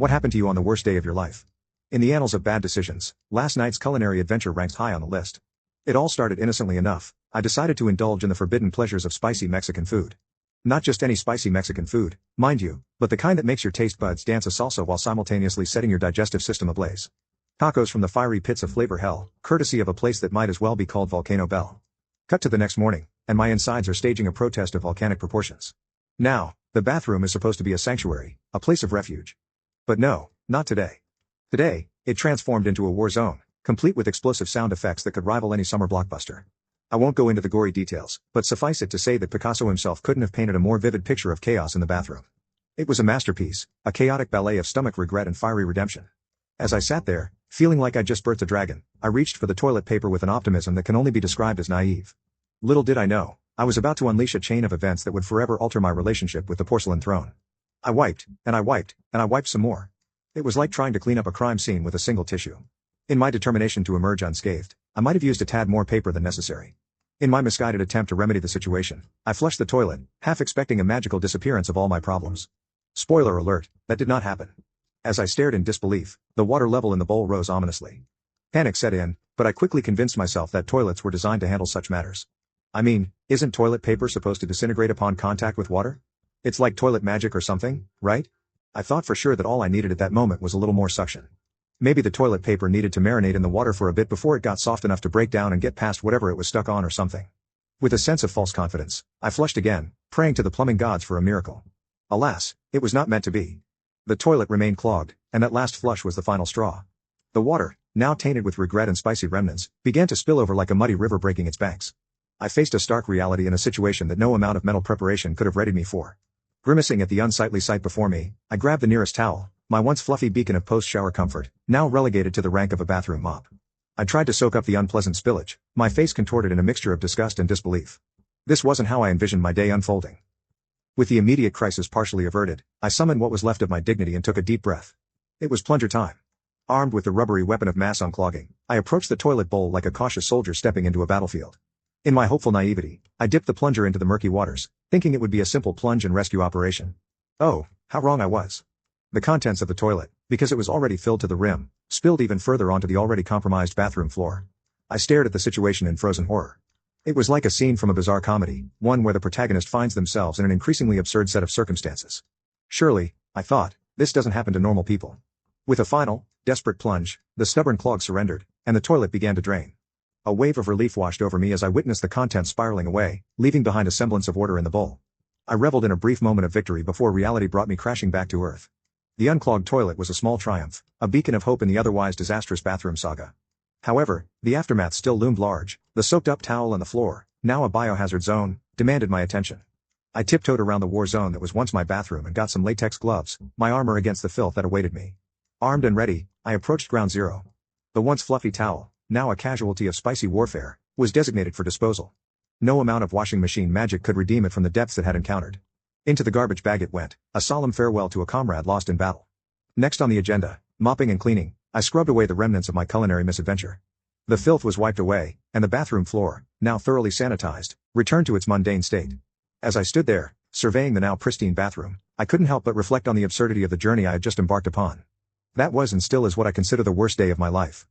What happened to you on the worst day of your life? In the annals of bad decisions, last night's culinary adventure ranks high on the list. It all started innocently enough. I decided to indulge in the forbidden pleasures of spicy Mexican food. Not just any spicy Mexican food, mind you, but the kind that makes your taste buds dance a salsa while simultaneously setting your digestive system ablaze. Tacos from the fiery pits of flavor hell, courtesy of a place that might as well be called Volcano Bell. Cut to the next morning, and my insides are staging a protest of volcanic proportions. Now, the bathroom is supposed to be a sanctuary, a place of refuge. But no, not today. Today, it transformed into a war zone, complete with explosive sound effects that could rival any summer blockbuster. I won't go into the gory details, but suffice it to say that Picasso himself couldn't have painted a more vivid picture of chaos in the bathroom. It was a masterpiece, a chaotic ballet of stomach regret and fiery redemption. As I sat there, feeling like I'd just birthed a dragon, I reached for the toilet paper with an optimism that can only be described as naive. Little did I know, I was about to unleash a chain of events that would forever alter my relationship with the porcelain throne. I wiped, and I wiped, and I wiped some more. It was like trying to clean up a crime scene with a single tissue. In my determination to emerge unscathed, I might have used a tad more paper than necessary. In my misguided attempt to remedy the situation, I flushed the toilet, half expecting a magical disappearance of all my problems. Spoiler alert, that did not happen. As I stared in disbelief, the water level in the bowl rose ominously. Panic set in, but I quickly convinced myself that toilets were designed to handle such matters. I mean, isn't toilet paper supposed to disintegrate upon contact with water? It's like toilet magic or something, right? I thought for sure that all I needed at that moment was a little more suction. Maybe the toilet paper needed to marinate in the water for a bit before it got soft enough to break down and get past whatever it was stuck on or something. With a sense of false confidence, I flushed again, praying to the plumbing gods for a miracle. Alas, it was not meant to be. The toilet remained clogged, and that last flush was the final straw. The water, now tainted with regret and spicy remnants, began to spill over like a muddy river breaking its banks. I faced a stark reality in a situation that no amount of mental preparation could have readied me for. Grimacing at the unsightly sight before me, I grabbed the nearest towel, my once fluffy beacon of post-shower comfort, now relegated to the rank of a bathroom mop. I tried to soak up the unpleasant spillage, my face contorted in a mixture of disgust and disbelief. This wasn't how I envisioned my day unfolding. With the immediate crisis partially averted, I summoned what was left of my dignity and took a deep breath. It was plunger time. Armed with the rubbery weapon of mass unclogging, I approached the toilet bowl like a cautious soldier stepping into a battlefield. In my hopeful naivety, I dipped the plunger into the murky waters, thinking it would be a simple plunge and rescue operation. Oh, how wrong I was. The contents of the toilet, because it was already filled to the rim, spilled even further onto the already compromised bathroom floor. I stared at the situation in frozen horror. It was like a scene from a bizarre comedy, one where the protagonist finds themselves in an increasingly absurd set of circumstances. Surely, I thought, this doesn't happen to normal people. With a final, desperate plunge, the stubborn clog surrendered, and the toilet began to drain. A wave of relief washed over me as I witnessed the contents spiraling away, leaving behind a semblance of order in the bowl. I reveled in a brief moment of victory before reality brought me crashing back to earth. The unclogged toilet was a small triumph, a beacon of hope in the otherwise disastrous bathroom saga. However, the aftermath still loomed large. The soaked-up towel on the floor, now a biohazard zone, demanded my attention. I tiptoed around the war zone that was once my bathroom and got some latex gloves, my armor against the filth that awaited me. Armed and ready, I approached ground zero. The once fluffy towel, now a casualty of spicy warfare, was designated for disposal. No amount of washing machine magic could redeem it from the depths it had encountered. Into the garbage bag it went, a solemn farewell to a comrade lost in battle. Next on the agenda, mopping and cleaning, I scrubbed away the remnants of my culinary misadventure. The filth was wiped away, and the bathroom floor, now thoroughly sanitized, returned to its mundane state. As I stood there, surveying the now pristine bathroom, I couldn't help but reflect on the absurdity of the journey I had just embarked upon. That was and still is what I consider the worst day of my life.